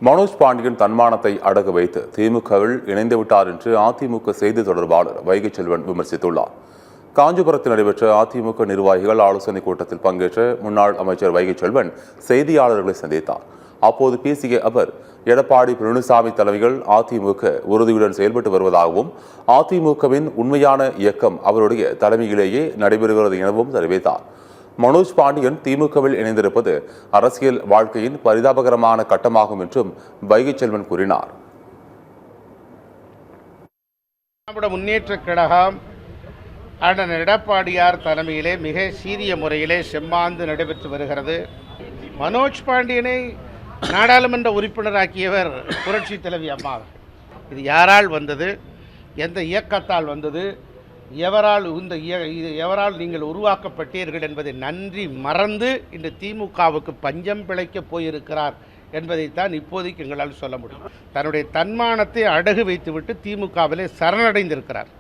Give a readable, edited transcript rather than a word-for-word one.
மனோஜ் பாண்டியன் தன்மானத்தை அடகு வைத்து திமுகவில் இணைந்து விட்டார் என்று அதிமுக செய்தி தொடர்பாளர் வைகை செல்வன் விமர்சித்துள்ளார். காஞ்சிபுரத்தில் நடைபெற்ற அதிமுக நிர்வாகிகள் ஆலோசனைக் கூட்டத்தில் பங்கேற்ற முன்னாள் அமைச்சர் வைகை செல்வன் செய்தியாளர்களை சந்தித்தார். அப்போது பேசிய அவர், எடப்பாடி பழனிசாமி தலைமையில் அதிமுக உறுதியுடன் செயல்பட்டு வருவதாகவும் அதிமுகவின் உண்மையான இயக்கம் அவருடைய தலைமையிலேயே நடைபெறுகிறது எனவும் தெரிவித்தார். மனோஜ் பாண்டியன் திமுகவில் இணைந்திருப்பது அரசியல் வாழ்க்கையின் பரிதாபகரமான கட்டமாகும் என்றும் வைகை செல்வன் கூறினார். முன்னேற்ற கழகம் அண்ணன் எடப்பாடியார் தலைமையிலே மிக சீரிய முறையிலே செம்மாந்து நடைபெற்று வருகிறது. மனோஜ் பாண்டியனை நாடாளுமன்ற உறுப்பினராக்கியவர் புரட்சி தலைவி அம்மா. இது யாரால் வந்தது, எந்த இயக்கத்தால் வந்தது, எவரால் நீங்கள் உருவாக்கப்பட்டீர்கள் என்பதை நன்றி மறந்து இந்த திமுகவுக்கு பஞ்சம் பிழைக்கப் போயிருக்கிறார் என்பதைத்தான் இப்போதைக்கு எங்களால் சொல்ல முடியும். தன்னுடைய தன்மானத்தை அடகு வைத்துவிட்டு திமுகவிலே சரணடைந்திருக்கிறார்.